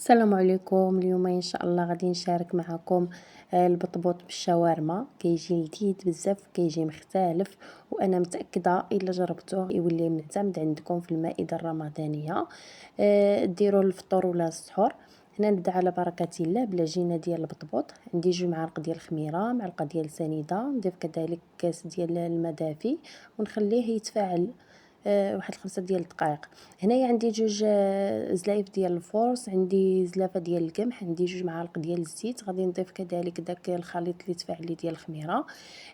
السلام عليكم. اليوم ان شاء الله غادي نشارك معكم البطبوط بالشاورما. كيجي لذيذ بزاف، كيجي مختلف، وانا متاكده الا جربتوه يولي معتمد عندكم في المائده الرمضانيه. ديروه للفطور ولا السحور. هنا نبدا على بركه الله بالعجينه ديال البطبوط. عندي 2 معالق ديال الخميره، معلقه ديال السنيده، نضيف كذلك كاس ديال الماء دافي ونخليه يتفاعل واحد 5 ديال الدقائق. هنايا عندي 2 زلايف ديال الفورص، عندي زلافه ديال القمح، عندي 2 معالق ديال الزيت. غادي نضيف كذلك داك الخليط اللي تفاعل لي ديال الخميره.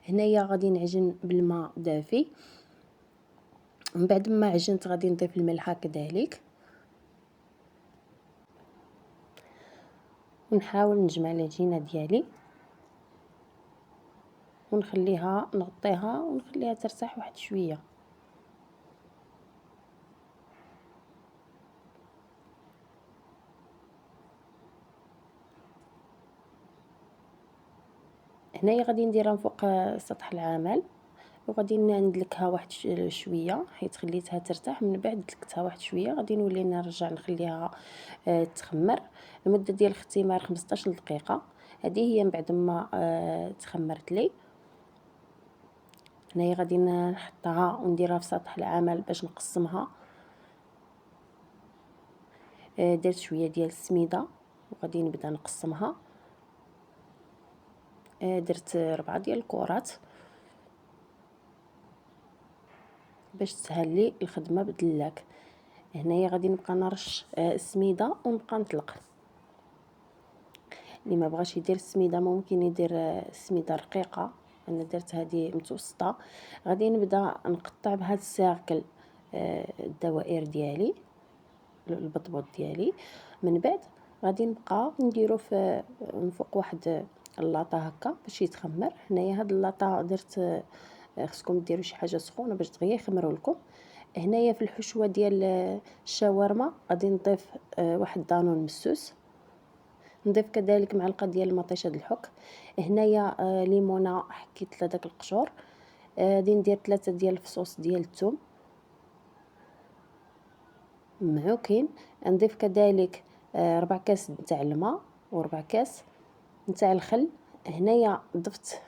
هنايا غادي نعجن بالماء دافي. من بعد ما عجنت غادي نضيف الملحه كذلك، ونحاول نجمع العجينه ديالي ونخليها نغطيها ونخليها ترتاح واحد شويه. هنايا غادي نديرها فوق سطح العمل، وغادي ندلكها واحد شويه حيت خليتها ترتاح. من بعد دلكتها واحد شويه غادي نولي نرجع نخليها تخمر. المده ديال الاختمار 15 دقيقه. هذه هي من بعد ما تخمرت لي. هنايا غادي نحطها ونديرها في سطح العمل باش نقسمها. درت شويه ديال السميده وغادي نبدا نقسمها. درت 4 ديال الكرات باش تسهل لي الخدمه بدلاك. هنايا غادي نبقى نرش السميده ونبقى نطلق. اللي ما بغاش يدير السميده ممكن يدير السميده رقيقه، انا درت هذه متوسطه. غادي نبدا نقطع بهذا السيركل الدوائر ديالي البطبوط ديالي. من بعد غادي نبقى نديرو في من فوق واحد اللاطه هكا باش يتخمر. هنايا هاد اللاطه درت خصكم ديروا شي حاجه سخونه باش دغيا يخمروا لكم. هنايا في الحشوه ديال الشاورما غادي نضيف واحد دانون مسوس، نضيف كذلك معلقه ديال المطيشه د الحك. هنايا ليمونه حكيت لها داك القشور. غادي ندير 3 ديال الفصوص ديال الثوم معوكين. نضيف كذلك 4 كاس تاع الماء و4 كاس نتاع الخل. هنايا ضفت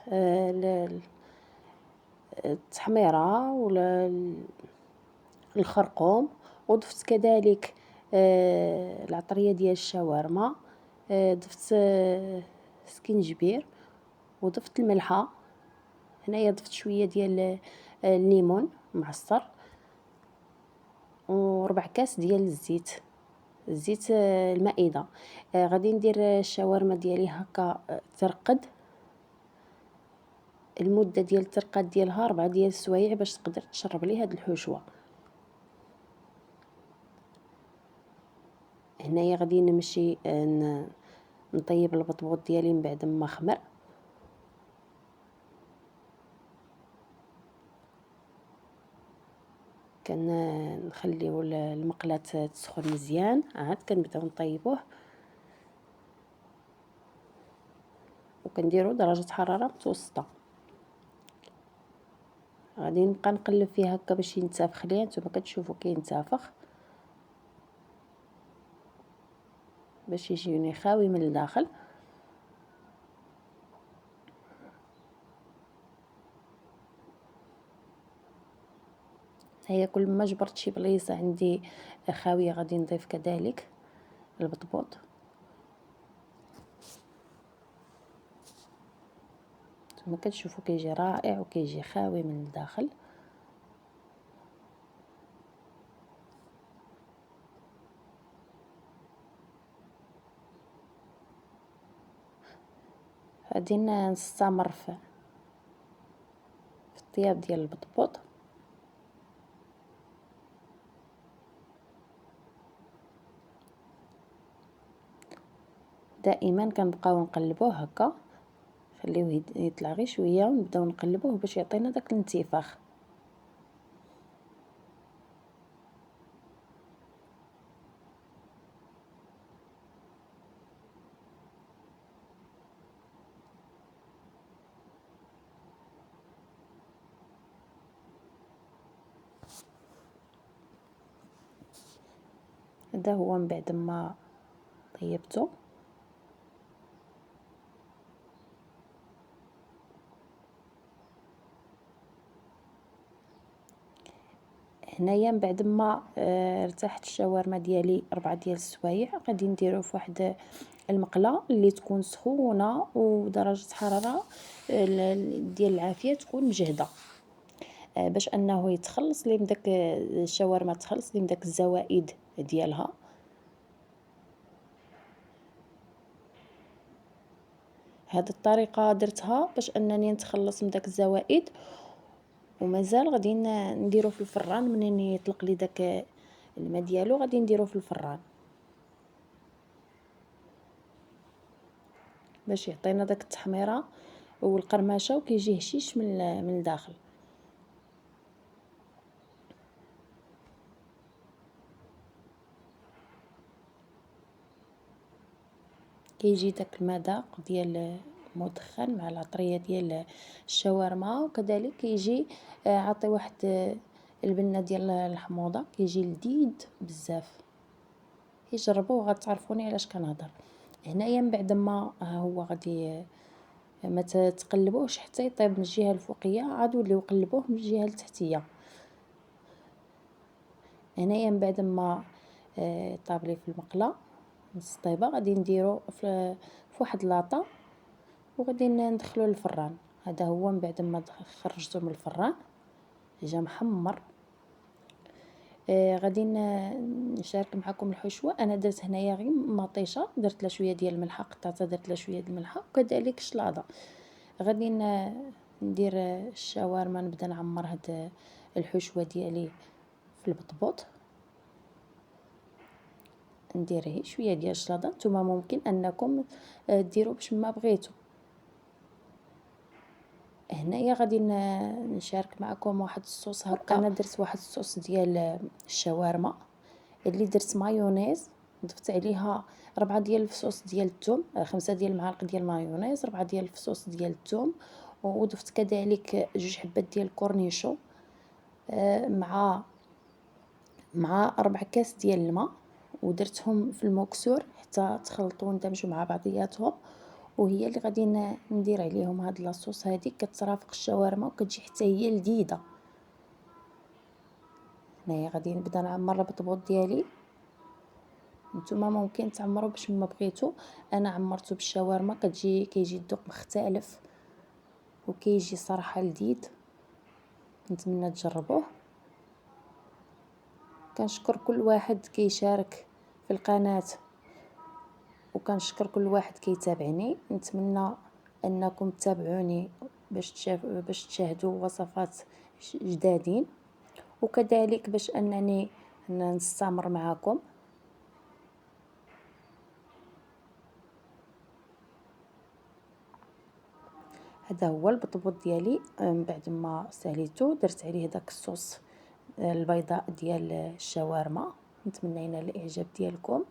التحميره ولا الخرقوم، وضفت كذلك العطريه ديال الشاورما، ضفت سكينجبير وضفت الملحه. هنايا ضفت شويه ديال الليمون معصر و4 كاس ديال الزيت، زيت المائده. غادي ندير الشاورما ديالي هكا ترقد. المده ديال الترقاد ديالها 4 ديال السوايع باش تقدر تشرب لي هاد الحشوه. هنايا غادي نمشي نطيب البطبوط ديالي من بعد ما خمر. كنخليو المقله تسخن مزيان، عاد كنبداو نطيبوه وكنديروا درجه حراره متوسطه. غادي نبقى نقلب فيه هكا باش ينتفخ ليا. نتوما كتشوفوا كينتفخ باش يجيني خاوي من الداخل. هي كل ما جبرت شي بليصه عندي خاويه غادي نضيف كذلك البطبوط. نتوما كتشوفوا كيجي رائع وكيجي خاوي من الداخل. غادي نستمر في الطياب ديال البطبوط. دائما كنبقاو نقلبوه هكا، خليوه يطلع غير شويه ونبداو نقلبوه باش يعطينا داك الانتفاخ. هذا هو من بعد ما طيبته. هنايا من بعد ما ارتاحت الشاورما ديالي 4 ديال السوايع، غادي نديرو في واحد المقله اللي تكون سخونه ودرجه حراره ديال العافيه تكون مجهده، باش انه يتخلص لي من داك الشاورما، تخلص لي من داك الزوائد ديالها. هاد الطريقه درتها باش انني نتخلص من داك الزوائد، ومازال غادي نديرو في الفران. منين يطلق لي داك الماء ديالو غادي نديرو في الفران باش يعطينا داك التحميره والقرمشه وكيجي هشيش من الداخل. كيجي داك المذاق ديال مدخن مع العطريه ديال الشاورما، وكذلك كيجي عطي واحد البنه ديال الحموضه، كيجي لذيذ بزاف. يجربوه غتعرفوني علاش كنهضر. هنايا من بعد ما هو غادي ما تقلبوهش حتى يطيب من الجهه الفوقيه، عاد وليو قلبوه من الجهه التحتيه. هنايا من بعد ما طاب لي في المقله نص طيبه، غادي نديرو في واحد لاطه وغادي ندخلو للفران. هذا هو من بعد ما خرجته من الفران جا محمر. غادي نشارك معكم الحشوه. انا درت هنايا غير مطيشه، درت لها شويه ديال الملحه، قطعتها درت لها شويه ديال الملحه، وكذلك شلاضه. غادي ندير الشاورما، نبدا نعمر هاد الحشوه ديالي في البطبوط. ندير غير شويه ديال الشلاضه، نتوما ممكن انكم ديروا باش ما بغيتوا. هنايا غادي نشارك معكم واحد الصوص هكا. انا درت واحد الصوص ديال الشاورما اللي درت مايونيز، ضفت عليها 4 ديال الفصوص ديال الثوم، 5 ديال المعالق ديال المايونيز، 4 ديال الفصوص ديال الثوم، وضفت كذلك 2 حبات ديال الكورنيشو، مع 4 كاس ديال الماء، ودرتهم في المكسور حتى تخلطوا واندمجوا مع بعضياتهم. وهي اللي غادي ندير عليهم هاد لاصوص. هذه كترافق الشاورما وكتجي حتى هي لذيذه. هنايا غادي نبدا نعمر البطبوط ديالي. نتوما ممكن تعمروا باش ما بغيتوا، انا عمرته بالشاورما، كيجي الذوق مختلف وكيجي صراحه لذيذ. نتمنى تجربوه. كنشكر كل واحد كيشارك في القناه، وكنشكر كل واحد كيتابعني. نتمنى انكم تتابعوني باش تشاهدوا وصفات جدادين، وكذلك باش انني نستمر معكم. هذا هو البطبوط ديالي. من بعد ما ساليته درت عليه داك الصوص البيضاء ديال الشاورما. نتمنى ينال الاعجاب ديالكم.